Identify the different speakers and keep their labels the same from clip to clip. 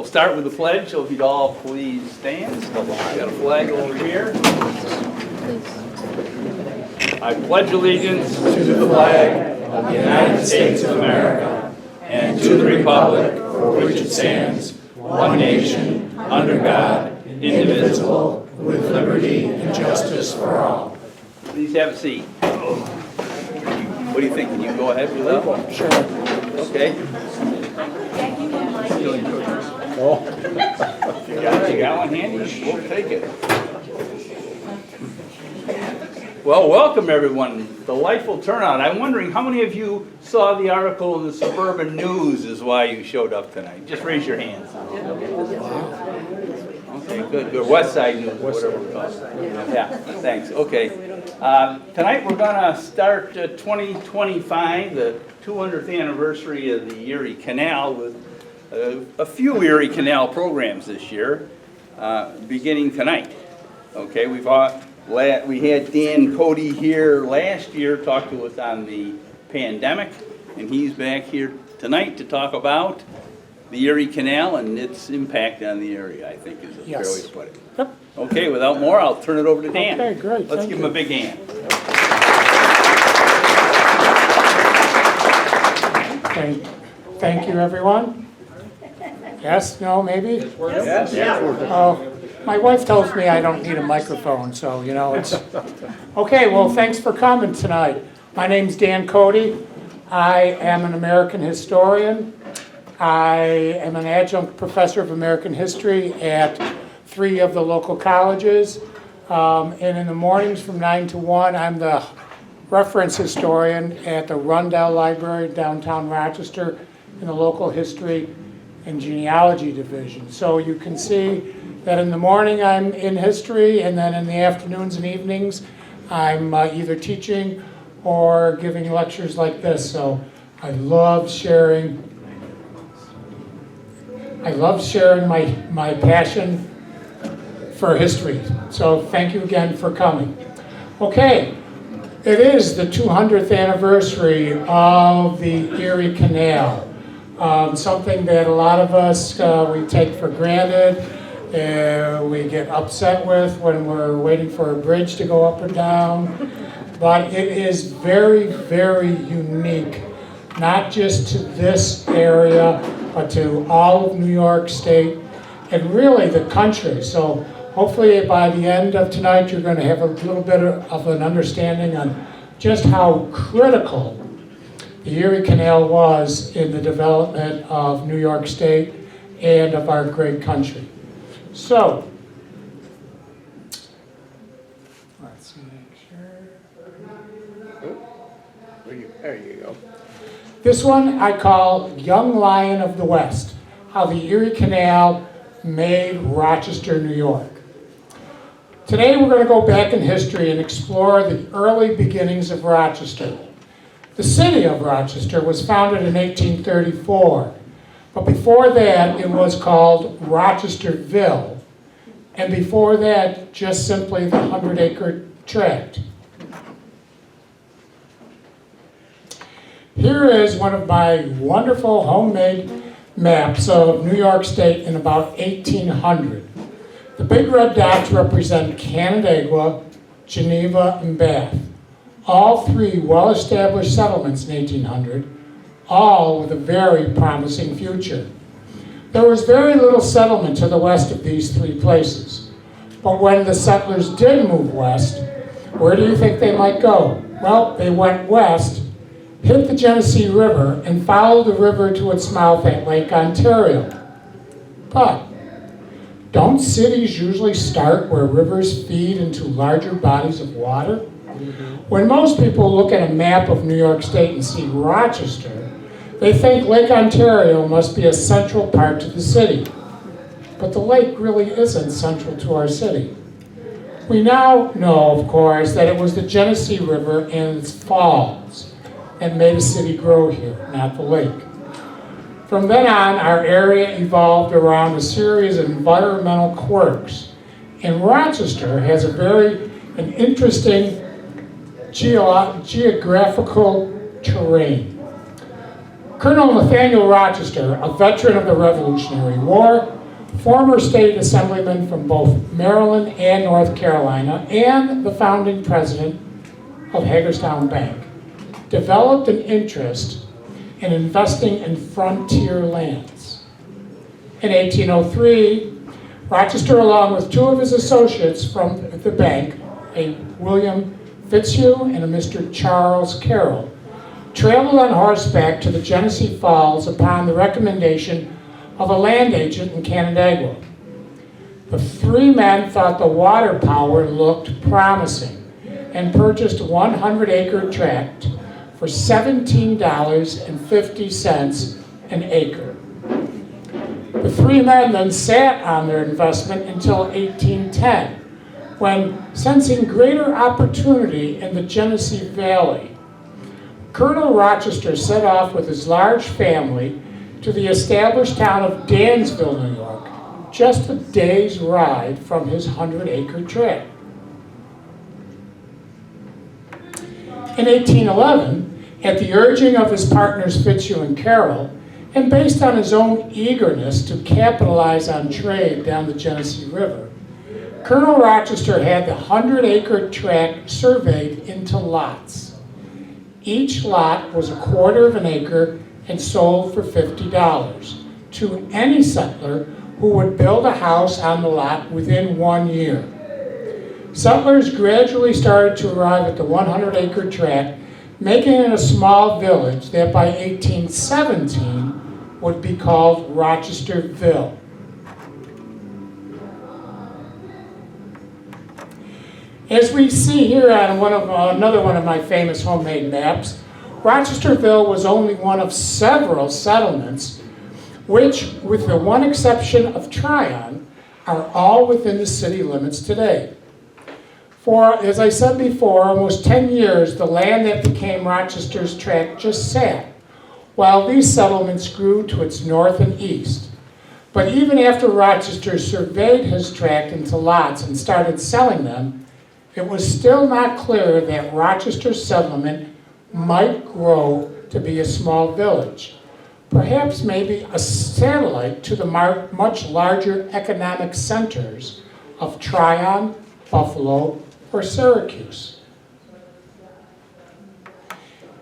Speaker 1: We'll start with the pledge, so if you'd all please stand. We got a flag over here. I pledge allegiance to the flag of the United States of America and to the republic for which it stands, one nation, under God, indivisible, with liberty and justice for all. Please have a seat. What do you think? Can you go ahead with that one?
Speaker 2: Sure.
Speaker 1: Okay. You got one handy? We'll take it. Well, welcome everyone. Delightful turnout. I'm wondering how many of you saw the article in the Suburban News is why you showed up tonight. Just raise your hands. Okay, good. West Side News, whatever we call it. Yeah, thanks. Okay. Tonight we're going to start 2025, the 200th anniversary of the Erie Canal, with a few Erie Canal programs this year, beginning tonight. Okay, we had Dan Cody here last year, talk to us on the pandemic, and he's back here tonight to talk about the Erie Canal and its impact on the area, I think is a fair way to put it.
Speaker 2: Yep.
Speaker 1: Okay, without more, I'll turn it over to Dan.
Speaker 2: Okay, great.
Speaker 1: Let's give him a big hand.
Speaker 2: Thank you, everyone. Yes, no, maybe?
Speaker 1: Yes. Yeah.
Speaker 2: Oh, my wife tells me I don't need a microphone, so, you know, it's... Okay, well, thanks for coming tonight. My name's Dan Cody. I am an American historian. I am an adjunct professor of American history at 3 of the local colleges. And in the mornings from 9 to 1, I'm the reference historian at the Rundell Library downtown Rochester in the local history and genealogy division. So you can see that in the morning I'm in history, and then in the afternoons and evenings I'm either teaching or giving lectures like this. So I love sharing my passion for history. So thank you again for coming. Okay, it is the 200th anniversary of the Erie Canal. Something that a lot of us, we take for granted, we get upset with when we're waiting for a bridge to go up or down. But it is very, very unique, not just to this area, but to all of New York State and really the country. So hopefully by the end of tonight, you're going to have a little bit of an understanding on just how critical the Erie Canal was in the development of New York State and of our great country. So, let's make sure.
Speaker 1: There you go.
Speaker 2: This one I call Young Lion of the West, how the Erie Canal made Rochester, New York. Today we're going to go back in history and explore the early beginnings of Rochester. The city of Rochester was founded in 1834, but before that it was called Rochesterville, and before that just simply the 100-acre tract. Here is one of my wonderful homemade maps of New York State in about 1800. The big red dots represent Canandaigua, Geneva, and Bath. All 3 well-established settlements in 1800, all with a very promising future. There was very little settlement to the west of these 3 places. But when the settlers did move west, where do you think they might go? Well, they went west, hit the Genesee River, and followed the river to its mouth at Lake Ontario. But don't cities usually start where rivers feed into larger bodies of water? When most people look at a map of New York State and see Rochester, they think Lake Ontario must be a central part to the city. But the lake really isn't central to our city. We now know, of course, that it was the Genesee River and its falls that made a city grow here, not the lake. From then on, our area evolved around a series of environmental quirks. And Rochester has an interesting geographical terrain. Colonel Nathaniel Rochester, a veteran of the Revolutionary War, former state assemblyman from both Maryland and North Carolina, and the founding president of Hagerstown Bank, developed an interest in investing in frontier lands. In 1803, Rochester, along with two of his associates from the bank, a William Fitzhugh and a Mr. Charles Carroll, traveled on horseback to the Genesee Falls upon the recommendation of a land agent in Canandaigua. The three men thought the water power looked promising and purchased a 100-acre tract for $17.50 an acre. The three men then sat on their investment until 1810, when, sensing greater opportunity in the Genesee Valley, Colonel Rochester set off with his large family to the established town of Dansville, New York, just a day's ride from his 100-acre tract. In 1811, at the urging of his partners Fitzhugh and Carroll, and based on his own eagerness to capitalize on trade down the Genesee River, Colonel Rochester had the 100-acre tract surveyed into lots. Each lot was a quarter of an acre and sold for $50 to any settler who would build a house on the lot within 1 year. Settlers gradually started to arrive at the 100-acre tract, making it a small village that by 1817 would be called Rochesterville. As we see here on another one of my famous homemade maps, Rochesterville was only one of several settlements which, with the one exception of Tryon, are all within the city limits today. For, as I said before, almost 10 years, the land that became Rochester's tract just sat, while these settlements grew to its north and east. But even after Rochester surveyed his tract into lots and started selling them, it was still not clear that Rochester's settlement might grow to be a small village, perhaps maybe a satellite to the much larger economic centers of Tryon, Buffalo, or Syracuse.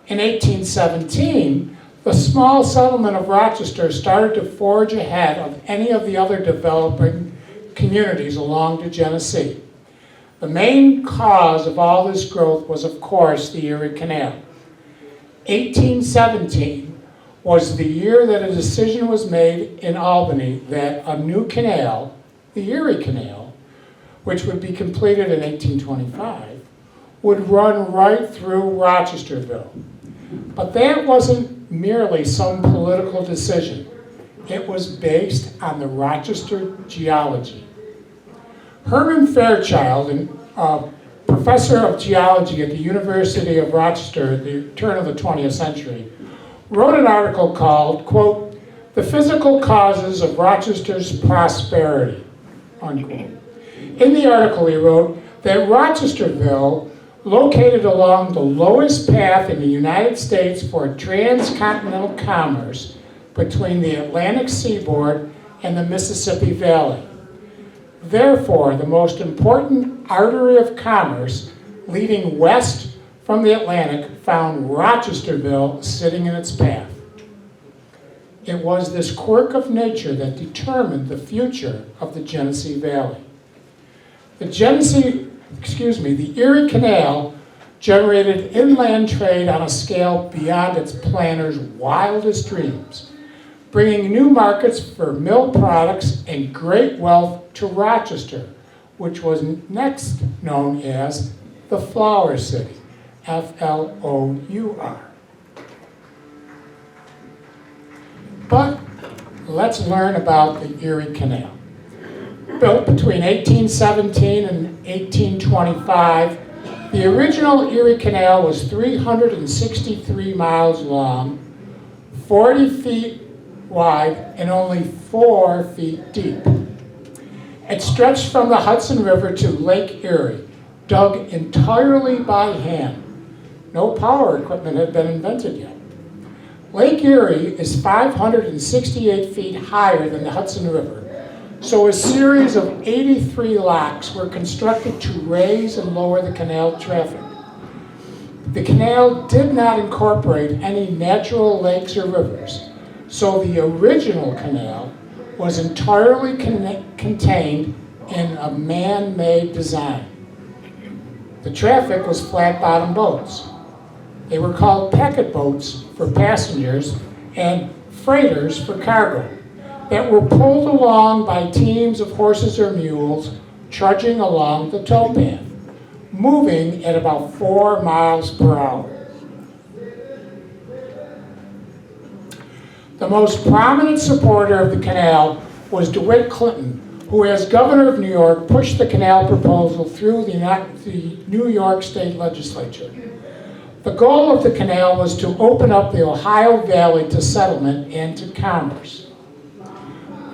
Speaker 2: In 1817, the small settlement of Rochester started to forge ahead of any of the other developing communities along the Genesee. The main cause of all this growth was, of course, the Erie Canal. 1817 was the year that a decision was made in Albany that a new canal, the Erie Canal, which would be completed in 1825, would run right through Rochesterville. But that wasn't merely some political decision. It was based on the Rochester geology. Herman Fairchild, a professor of geology at the University of Rochester at the turn of the 20th century, wrote an article called, quote, "The Physical Causes of Rochester's Prosperity," unquote. In the article he wrote that Rochesterville, located along the lowest path in the United States for transcontinental commerce between the Atlantic seaboard and the Mississippi Valley. Therefore, the most important artery of commerce leading west from the Atlantic found Rochesterville sitting in its path. It was this quirk of nature that determined the future of the Genesee Valley. The Erie Canal generated inland trade on a scale beyond its planners' wildest dreams, bringing new markets for mill products and great wealth to Rochester, which was next known as the Flour City, F-L-O-U-R. But let's learn about the Erie Canal. Built between 1817 and 1825, the original Erie Canal was 363 miles long, 40 feet wide, and only 4 feet deep. It stretched from the Hudson River to Lake Erie, dug entirely by hand. No power equipment had been invented yet. Lake Erie is 568 feet higher than the Hudson River, so a series of 83 locks were constructed to raise and lower the canal traffic. The canal did not incorporate any natural lakes or rivers, so the original canal was entirely contained in a man-made design. The traffic was flat-bottom boats. They were called packet boats for passengers and freighters for cargo that were pulled along by teams of horses or mules trudging along the towpath, moving at about 4 miles per hour. The most prominent supporter of the canal was DeWitt Clinton, who as governor of New York pushed the canal proposal through the New York State Legislature. The goal of the canal was to open up the Ohio Valley to settlement and to commerce.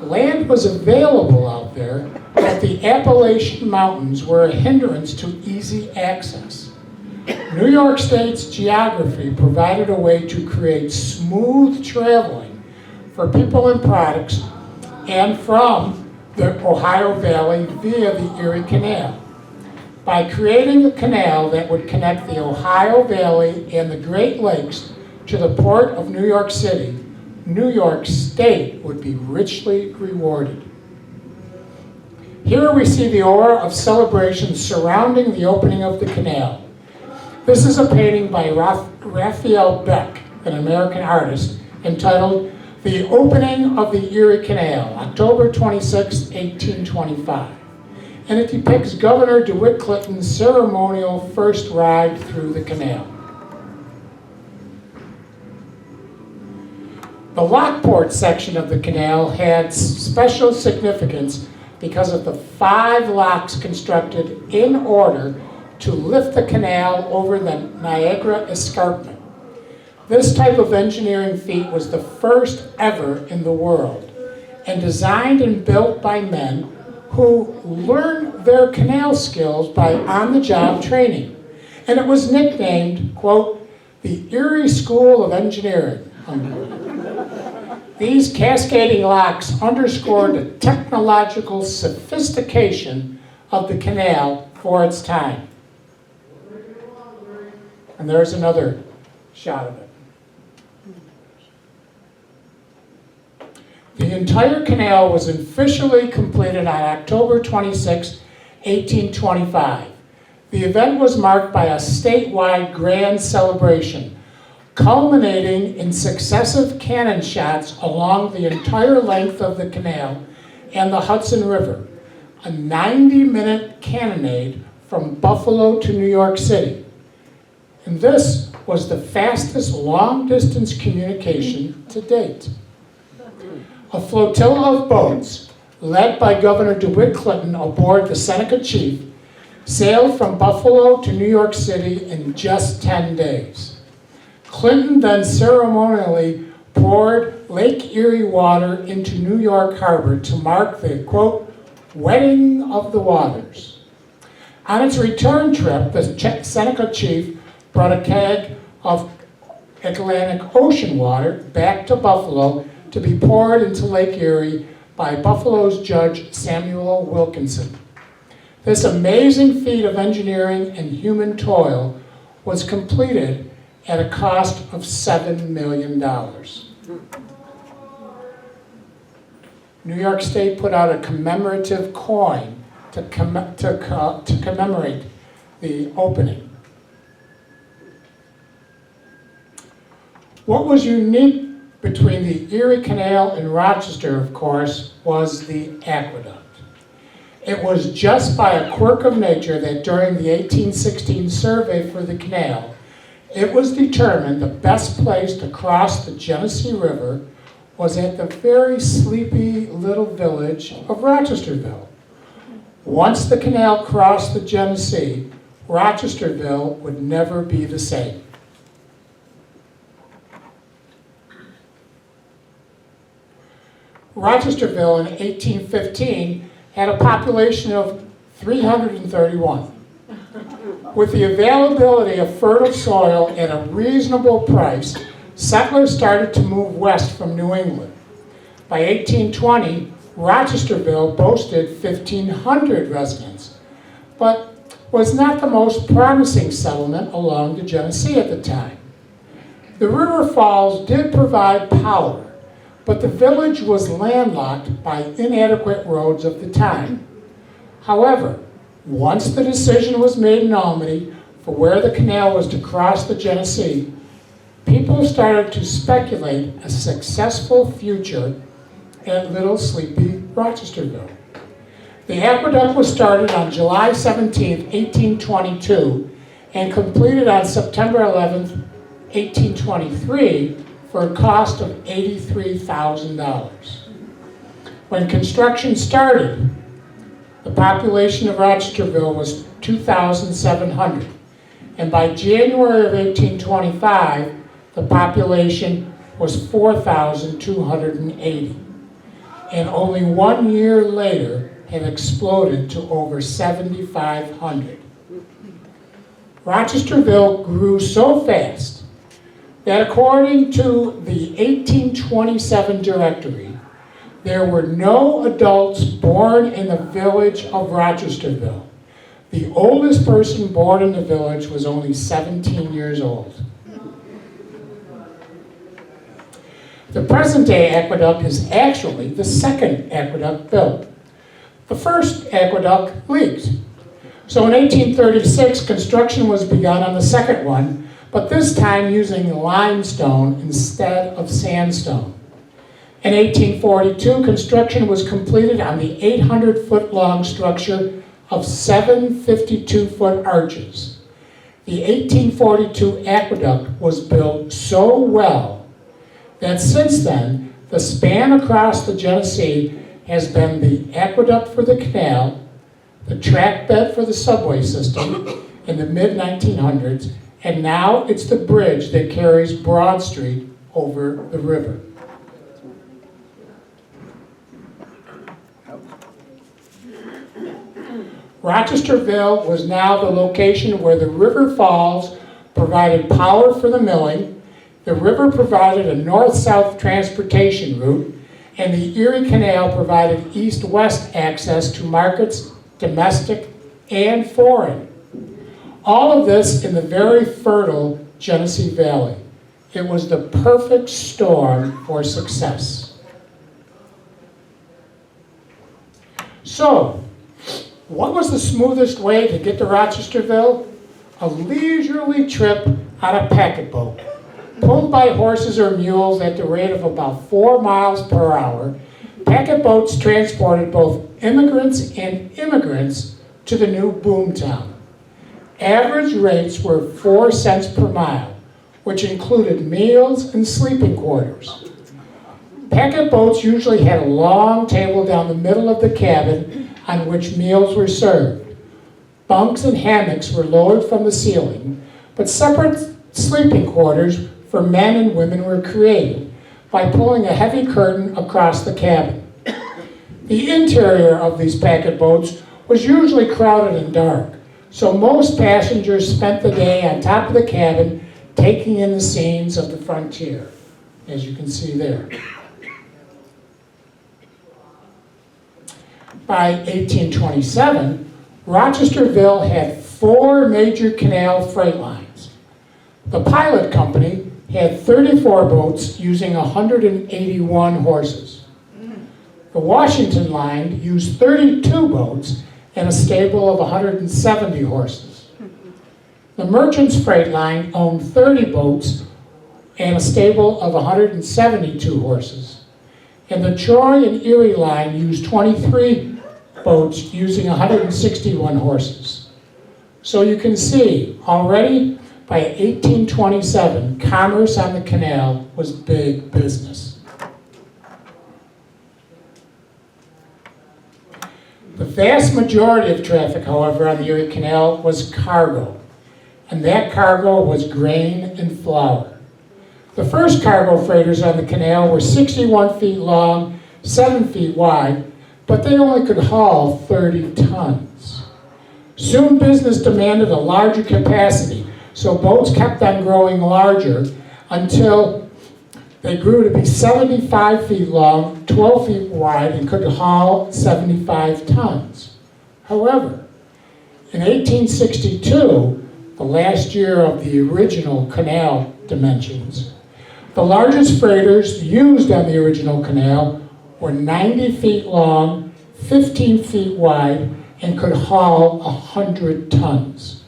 Speaker 2: Land was available out there, but the Appalachian Mountains were a hindrance to easy access. New York State's geography provided a way to create smooth traveling for people and products and from the Ohio Valley via the Erie Canal. By creating a canal that would connect the Ohio Valley and the Great Lakes to the port of New York City, New York State would be richly rewarded. Here we see the aura of celebration surrounding the opening of the canal. This is a painting by Raphael Beck, an American artist, entitled "The Opening of the Erie Canal, October 26, 1825. And it depicts Governor DeWitt Clinton's ceremonial first ride through the canal. The Lockport section of the canal had special significance because of the 5 locks constructed in order to lift the canal over the Niagara Escarpment. This type of engineering feat was the first ever in the world, and designed and built by men who learned their canal skills by on-the-job training. And it was nicknamed, quote, the Erie School of Engineering, unquote. These cascading locks underscored the technological sophistication of the canal for its time. And there's another shot of it. The entire canal was officially completed on October 26, 1825. The event was marked by a statewide grand celebration, culminating in successive cannon shots along the entire length of the canal and the Hudson River, a 90-minute cannonade from Buffalo to New York City. And this was the fastest long-distance communication to date. A flotilla of boats, led by Governor DeWitt Clinton aboard the Seneca Chief, sailed from Buffalo to New York City in just 10 days. Clinton then ceremonially poured Lake Erie water into New York Harbor to mark the, quote, wetting of the waters. On its return trip, the Seneca Chief brought a keg of Atlantic Ocean water back to Buffalo to be poured into Lake Erie by Buffalo's Judge Samuel Wilkinson. This amazing feat of engineering and human toil was completed at a cost of $7 million. New York State put out a commemorative coin to commemorate the opening. What was unique between the Erie Canal and Rochester, of course, was the aqueduct. It was just by a quirk of nature that during the 1816 survey for the canal, it was determined the best place to cross the Genesee River was at the very sleepy little village of Rochesterville. Once the canal crossed the Genesee, Rochesterville would never be the same. Rochesterville in 1815 had a population of 331. With the availability of fertile soil at a reasonable price, settlers started to move west from New England. By 1820, Rochesterville boasted 1,500 residents, but was not the most promising settlement along the Genesee at the time. The river falls did provide power, but the village was landlocked by inadequate roads of the time. However, once the decision was made in Albany for where the canal was to cross the Genesee, people started to speculate a successful future at Little Sleepy Rochesterville. The aqueduct was started on July 17, 1822, and completed on September 11, 1823, for a cost of $83,000. When construction started, the population of Rochesterville was 2,700, and by January of 1825, the population was 4,280, and only 1 year later had exploded to over 7,500. Rochesterville grew so fast that according to the 1827 directory, there were no adults born in the village of Rochesterville. The oldest person born in the village was only 17 years old. The present-day aqueduct is actually the second aqueduct built. The first aqueduct leaked. So in 1836, construction was begun on the second one, but this time using limestone instead of sandstone. In 1842, construction was completed on the 800-foot-long structure of 7 52-foot arches. The 1842 aqueduct was built so well that since then, the span across the Genesee has been the aqueduct for the canal, the track bed for the subway system in the mid-1900s, and now it's the bridge that carries Broad Street over the river. Rochesterville was now the location where the river falls provided power for the milling, the river provided a north-south transportation route, and the Erie Canal provided east-west access to markets, domestic and foreign. All of this in the very fertile Genesee Valley. It was the perfect storm for success. So, what was the smoothest way to get to Rochesterville? A leisurely trip on a packet boat. Pulled by horses or mules at the rate of about 4 miles per hour, packet boats transported both immigrants and immigrants to the new boomtown. Average rates were 4 cents per mile, which included meals and sleeping quarters. Packet boats usually had a long table down the middle of the cabin on which meals were served. Bunks and hammocks were lowered from the ceiling, but separate sleeping quarters for men and women were created by pulling a heavy curtain across the cabin. The interior of these packet boats was usually crowded and dark, so most passengers spent the day on top of the cabin taking in the scenes of the frontier, as you can see there. By 1827, Rochesterville had 4 major canal freight lines. The Pilot Company had 34 boats using 181 horses. The Washington Line used 32 boats and a stable of 170 horses. The Merchants Freight Line owned 30 boats and a stable of 172 horses. And the Troy and Erie Line used 23 boats using 161 horses. So you can see, already by 1827, commerce on the canal was big business. The vast majority of traffic, however, on the Erie Canal was cargo, and that cargo was grain and flour. The first cargo freighters on the canal were 61 feet long, 7 feet wide, but they only could haul 30 tons. Soon business demanded a larger capacity, so boats kept on growing larger until They grew to be 75 feet long, 12 feet wide, and could haul 75 tons. However, in 1862, the last year of the original canal dimensions, the largest freighters used on the original canal were 90 feet long, 15 feet wide, and could haul 100 tons.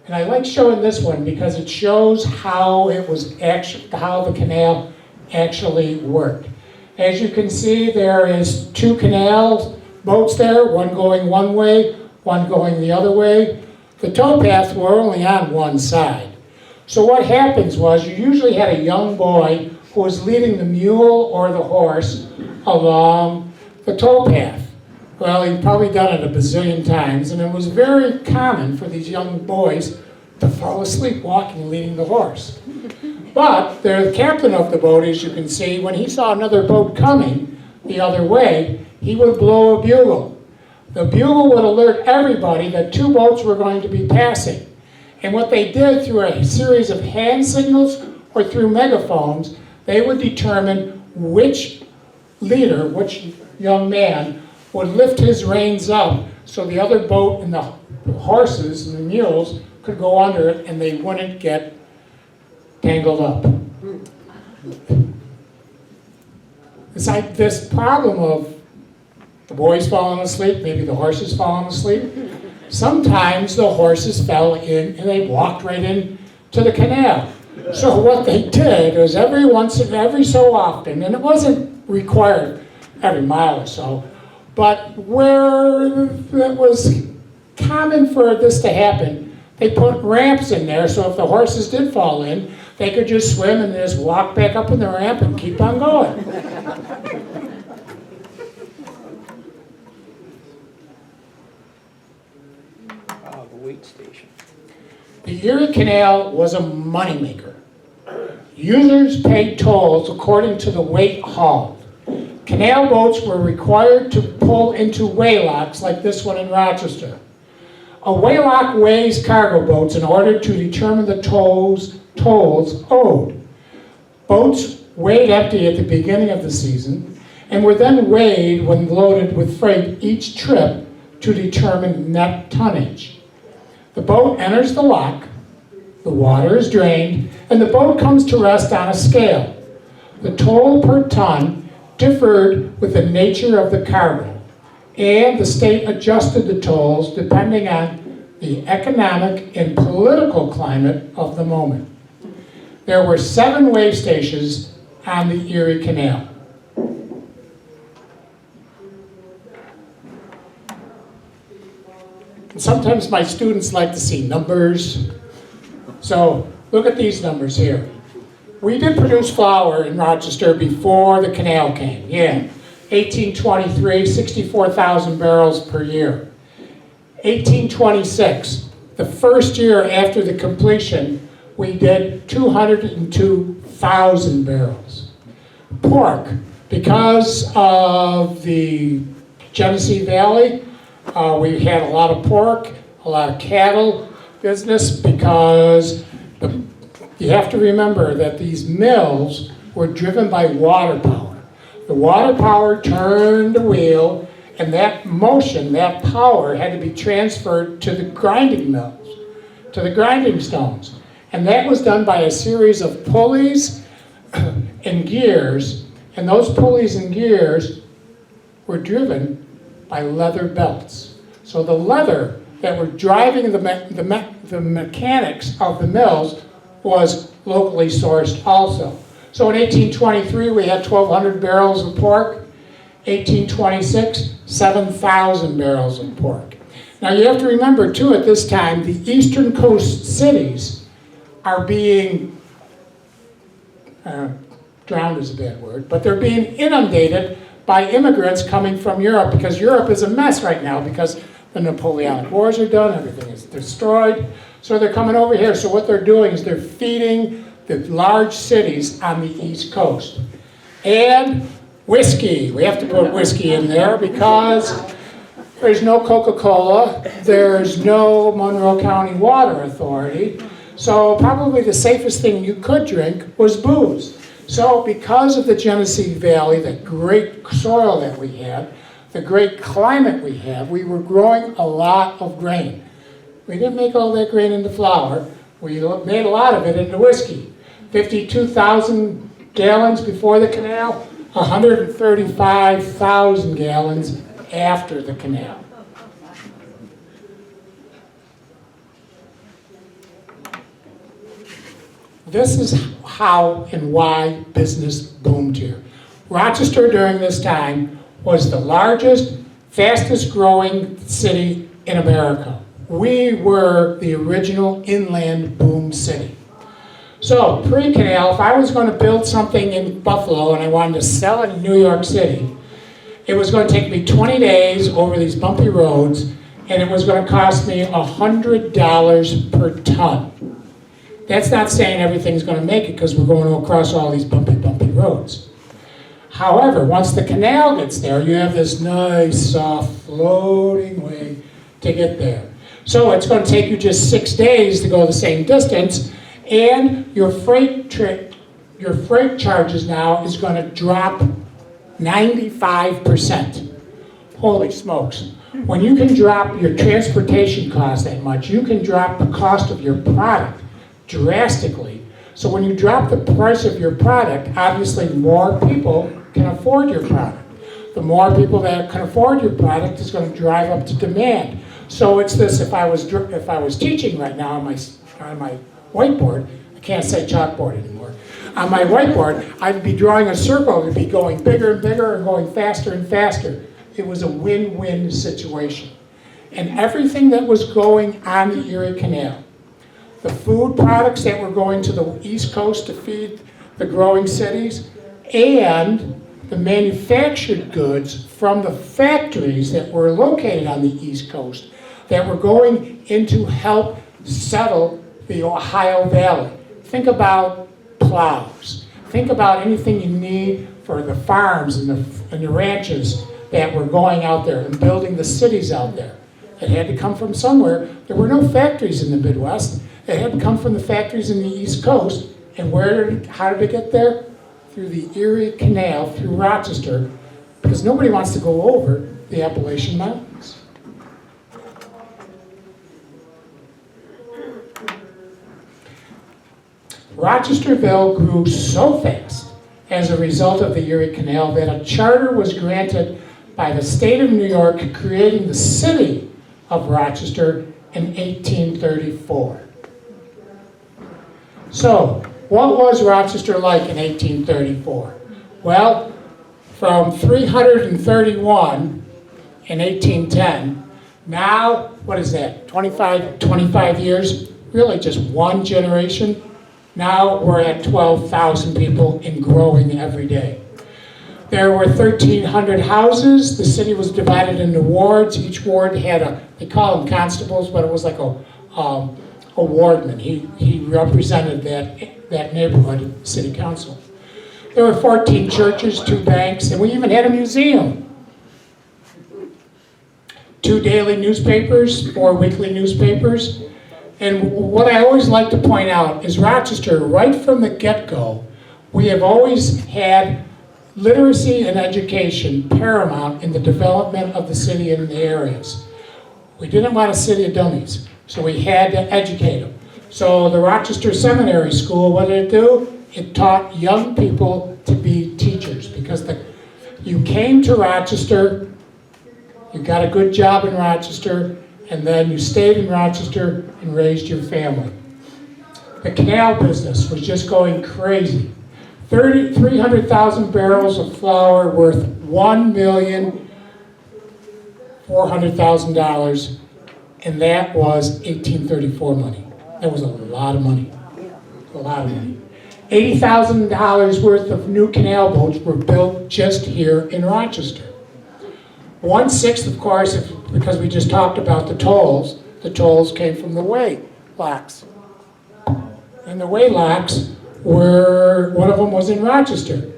Speaker 2: And I like showing this one because it shows how how the canal actually worked. As you can see, there is two canal boats there, one going one way, one going the other way. The towpaths were only on one side. So what happens was you usually had a young boy who was leading the mule or the horse along the towpath. Well, he'd probably done it a bazillion times, and it was very common for these young boys to fall asleep walking, leading the horse. But the captain of the boat, as you can see, when he saw another boat coming the other way, he would blow a bugle. The bugle would alert everybody that two boats were going to be passing. And what they did through a series of hand signals or through megaphones, they would determine which leader, which young man, would lift his reins up so the other boat and the horses and the mules could go under it and they wouldn't get tangled up. It's like this problem of the boys falling asleep, maybe the horses falling asleep. Sometimes the horses fell in and they walked right in to the canal. So what they did was every so often, and it wasn't required every mile or so, but where it was common for this to happen, they put ramps in there so if the horses did fall in, they could just swim and just walk back up in the ramp and keep on going.
Speaker 3: The weight station.
Speaker 2: The Erie Canal was a moneymaker. Users paid tolls according to the weight hauled. Canal boats were required to pull into waylocks like this one in Rochester. A waylock weighs cargo boats in order to determine the tolls owed. Boats weighed empty at the beginning of the season and were then weighed when loaded with freight each trip to determine net tonnage. The boat enters the lock, the water is drained, and the boat comes to rest on a scale. The toll per ton differed with the nature of the cargo, and the state adjusted the tolls depending on the economic and political climate of the moment. There were 7 weigh stations on the Erie Canal. And sometimes my students like to see numbers. So look at these numbers here. We did produce flour in Rochester before the canal came. 1823, 64,000 barrels per year. 1826, the first year after the completion, we did 202,000 barrels. Pork, because of the Genesee Valley, we had a lot of pork, a lot of cattle business, because you have to remember that these mills were driven by water power. The water power turned the wheel, and that motion, that power, had to be transferred to the grinding mills, to the grinding stones. And that was done by a series of pulleys and gears, and those pulleys and gears were driven by leather belts. So the leather that were driving the mechanics of the mills was locally sourced also. So in 1823, we had 1,200 barrels of pork. 1826, 7,000 barrels of pork. Now you have to remember too, at this time, the eastern coast cities are being, drowned is a bad word, but they're being inundated by immigrants coming from Europe, because Europe is a mess right now because the Napoleonic Wars are done, everything is destroyed. So they're coming over here. So what they're doing is they're feeding the large cities on the East Coast. And whiskey. We have to put whiskey in there because There's no Coca-Cola, there's no Monroe County Water Authority, so probably the safest thing you could drink was booze. So because of the Genesee Valley, the great soil that we had, the great climate we have, we were growing a lot of grain. We didn't make all that grain into flour, we made a lot of it into whiskey. 52,000 gallons before the canal, 135,000 gallons after the canal. This is how and why business boomed here. Rochester during this time was the largest, fastest growing city in America. We were the original inland boom city. So pre-canal, if I was going to build something in Buffalo and I wanted to sell it in New York City, it was going to take me 20 days over these bumpy roads, and it was going to cost me $100 per ton. That's not saying everything's going to make it because we're going across all these bumpy roads. However, once the canal gets there, you have this nice, soft, floating way to get there. So it's going to take you just 6 days to go the same distance, and your freight charges now is going to drop 95%. Holy smokes. When you can drop your transportation costs that much, you can drop the cost of your product drastically. So when you drop the price of your product, obviously more people can afford your product. The more people that can afford your product is going to drive up to demand. So it's this, if I was teaching right now on my whiteboard, I can't say chalkboard anymore. On my whiteboard, I'd be drawing a circle, it would be going bigger and bigger and going faster and faster. It was a win-win situation. And everything that was going on the Erie Canal, the food products that were going to the East Coast to feed the growing cities, and the manufactured goods from the factories that were located on the East Coast that were going in to help settle the Ohio Valley. Think about plows. Think about anything you need for the farms and the ranches that were going out there and building the cities out there. It had to come from somewhere. There were no factories in the Midwest. It had to come from the factories in the East Coast. And how did it get there? Through the Erie Canal, through Rochester, because nobody wants to go over the Appalachian Mountains. Rochesterville grew so fast as a result of the Erie Canal that a charter was granted by the state of New York, creating the city of Rochester in 1834. So, what was Rochester like in 1834? Well, from 331 in 1810, now, what is that, 25 years? Really just one generation. Now we're at 12,000 people and growing every day. There were 1,300 houses. The city was divided into wards. Each ward had they call them constables, but it was like a wardman. He represented that neighborhood at the city council. There were 14 churches, 2 banks, and we even had a museum. 2 daily newspapers, 4 weekly newspapers. And what I always like to point out is Rochester, right from the get-go, we have always had literacy and education paramount in the development of the city and the areas. We didn't want a city of dummies, so we had to educate them. So the Rochester Seminary School, what did it do? It taught young people to be teachers, because you came to Rochester, you got a good job in Rochester, and then you stayed in Rochester and raised your family. The canal business was just going crazy. 300,000 barrels of flour worth $1,400,000, and that was 1834 money. That was a lot of money. A lot of money. $80,000 worth of new canal boats were built just here in Rochester. 1/6, of course, because we just talked about the tolls came from the way locks. And the way locks one of them was in Rochester.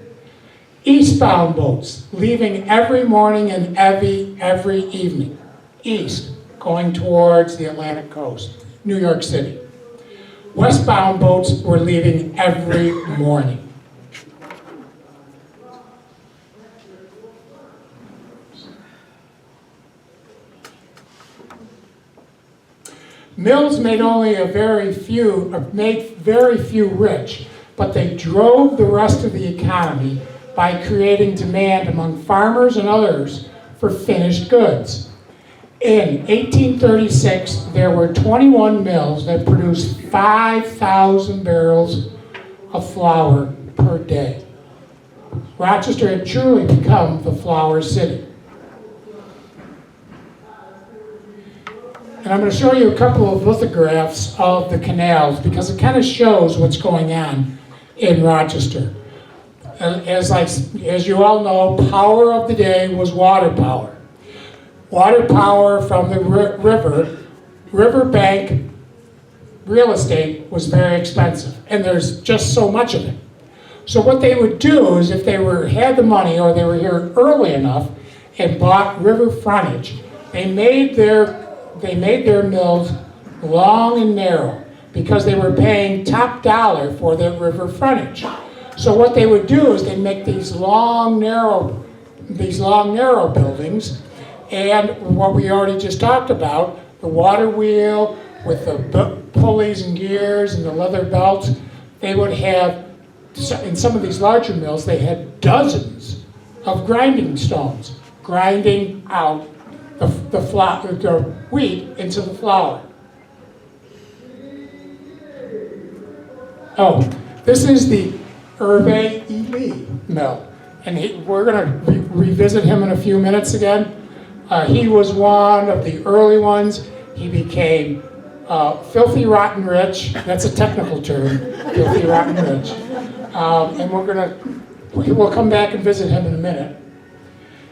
Speaker 2: Eastbound boats, leaving every morning and every evening. east, going towards the Atlantic coast, New York City. Westbound boats were leaving every morning. Mills made very few rich, but they drove the rest of the economy by creating demand among farmers and others for finished goods. In 1836, there were 21 mills that produced 5,000 barrels of flour per day. Rochester had truly become the flour city. And I'm going to show you a couple of lithographs of the canals because it kind of shows what's going on in Rochester. As you all know, power of the day was water power. Water power from the riverbank real estate was very expensive, and there's just so much of it. So what they would do is if they had the money or they were here early enough and bought river frontage, they made their mills long and narrow because they were paying top dollar for their river frontage. So what they would do is they'd make these long, narrow buildings, and what we already just talked about, the water wheel with the pulleys and gears and the leather belts, they would have, in some of these larger mills, they had dozens of grinding stones, grinding out the wheat into the flour. Oh, this is the Hervé Ely mill, and we're going to revisit him in a few minutes again. He was one of the early ones. He became filthy rotten rich. That's a technical term, filthy rotten rich. And we'll come back and visit him in a minute.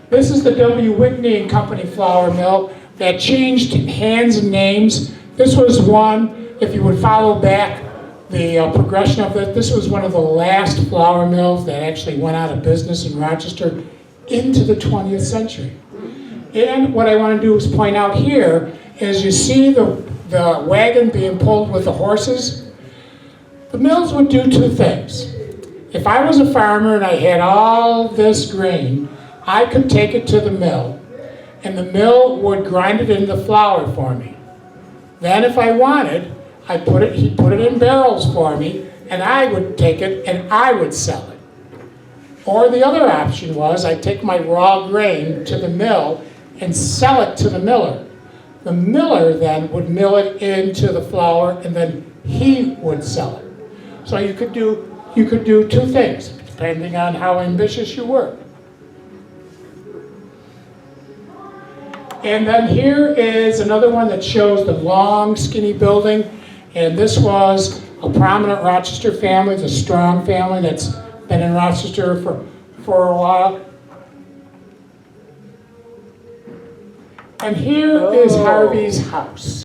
Speaker 2: This is the W. Whitney and Company flour mill that changed hands and names. This was one, if you would follow back the progression of it, this was one of the last flour mills that actually went out of business in Rochester into the 20th century. And what I want to do is point out here is you see the wagon being pulled with the horses. The mills would do two things. If I was a farmer and I had all this grain, I could take it to the mill, and the mill would grind it into flour for me. Then if I wanted, he'd put it in barrels for me, and I would take it and I would sell it. Or the other option was I'd take my raw grain to the mill and sell it to the miller. The miller then would mill it into the flour, and then he would sell it. So you could do two things, depending on how ambitious you were. And then here is another one that shows the long, skinny building. And this was a prominent Rochester family. It's a strong family that's been in Rochester for a while. And here is Harvey's house.